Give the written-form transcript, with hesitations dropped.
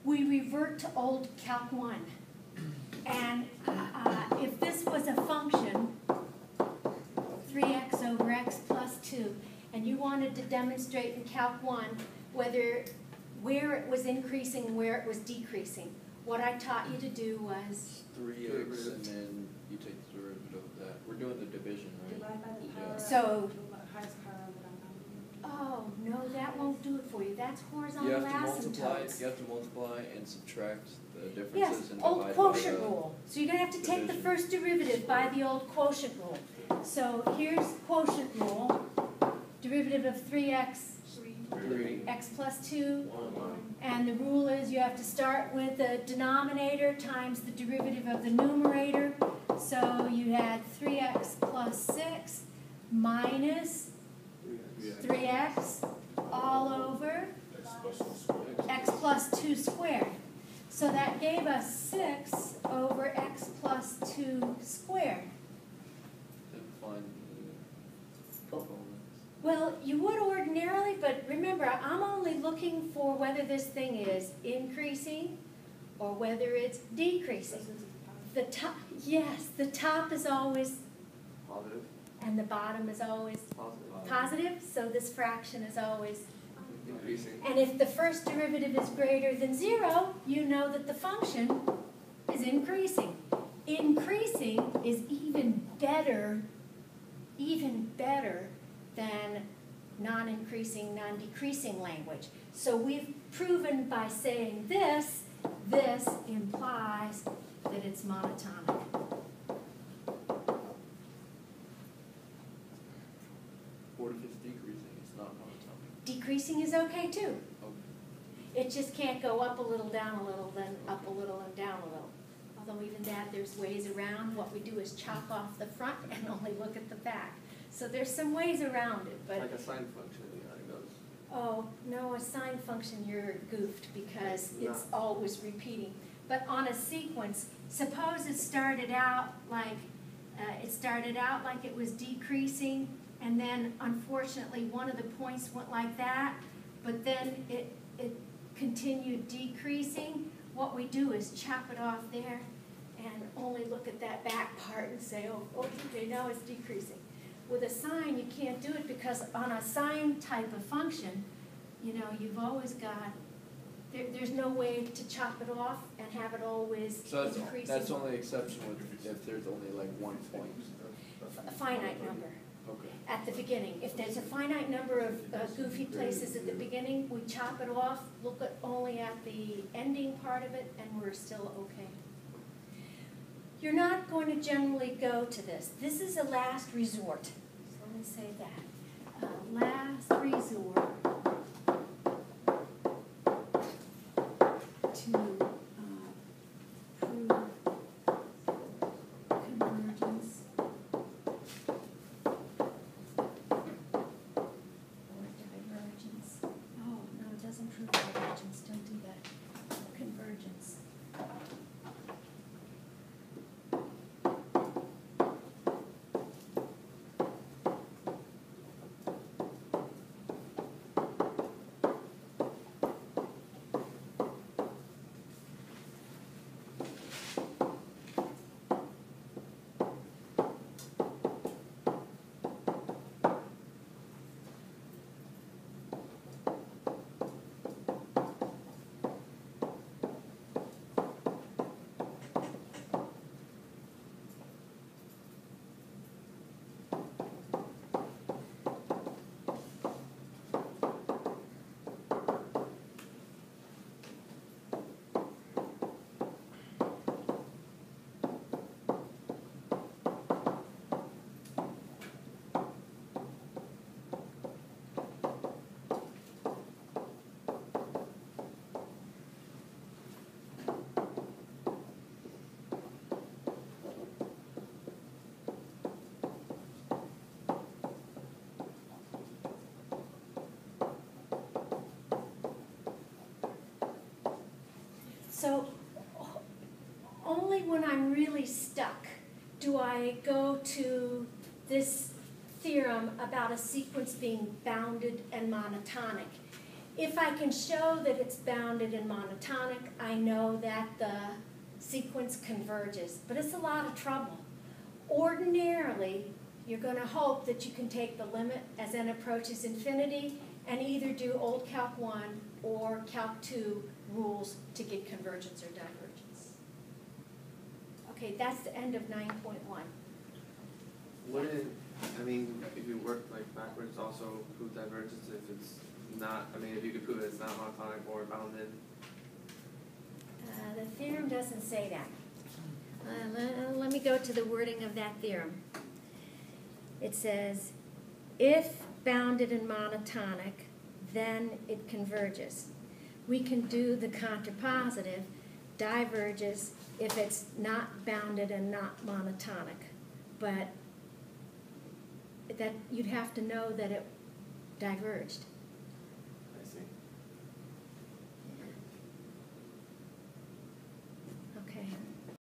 we revert to old Calc 1. And if this was a function, 3x over x plus 2, and you wanted to demonstrate in Calc 1 where it was increasing and where it was decreasing, what I taught you to do was 3x, and then you take the derivative of that. We're doing the division, right? Divide by the power. So, Highest power of the denominator. oh, no, that won't do it for you. That's horizontal You have to asymptotes. multiply and subtract the differences Yes, and old divide quotient by the rule. So you're going to have to take the division. first derivative by the old quotient rule. So here's quotient rule. Derivative of 3x, 3. x plus 2. 1. And the rule is you have to start with the denominator times the derivative of the numerator. So you had 3x plus 6 minus 3x all over x plus 2 squared. So that gave us 6 over x plus 2 squared. Then find the components. Well, you would ordinarily, but remember, I'm only looking for whether this thing is increasing or whether it's decreasing. The top, yes, the top is always Positive. and the bottom is always positive, so this fraction is always. Increasing. And if the first derivative is greater than 0, you know that the function is increasing. Increasing is even better than non-increasing, non-decreasing language. So we've proven by saying this implies that it's monotonic. What if it's decreasing? It's not monotonic. Decreasing is okay too. Okay. It just can't go up a little, down a little, then up a little and down a little. Although even that, there's ways around. What we do is chop off the front and only look at the back. So there's some ways around it, but Like a sine function, it goes. oh, no, a sine function, you're goofed because it's always repeating. But on a sequence, suppose it started out like it was decreasing, and then unfortunately one of the points went like that, but then it continued decreasing. What we do is chop it off there and only look at that back part and say, oh, okay, now it's decreasing. With a sine, you can't do it because on a sine type of function, you know, you've always got, there's no way to chop it off and have it always increasing. That's only exception if there's only like one point. A finite number Okay. at the beginning. If there's a finite number of goofy places at the beginning, we chop it off, look only at the ending part of it, and we're still okay. You're not going to generally go to this. This is a last resort. So let me say that. Last resort to prove convergence or divergence. Oh, no, it doesn't prove divergence. Don't do that. Convergence. So only when I'm really stuck do I go to this theorem about a sequence being bounded and monotonic. If I can show that it's bounded and monotonic, I know that the sequence converges, but it's a lot of trouble. Ordinarily, you're going to hope that you can take the limit as n approaches infinity and either do old Calc 1 or Calc 2 rules to get convergence or divergence. Okay, that's the end of 9.1. Wouldn't, I mean, if you work like backwards, also prove divergence if it's not, I mean, if you could prove it's not monotonic or bounded? The theorem doesn't say that. Let me go to the wording of that theorem. It says, if bounded and monotonic, then it converges. We can do the contrapositive, diverges, if it's not bounded and not monotonic. But that you'd have to know that it diverged.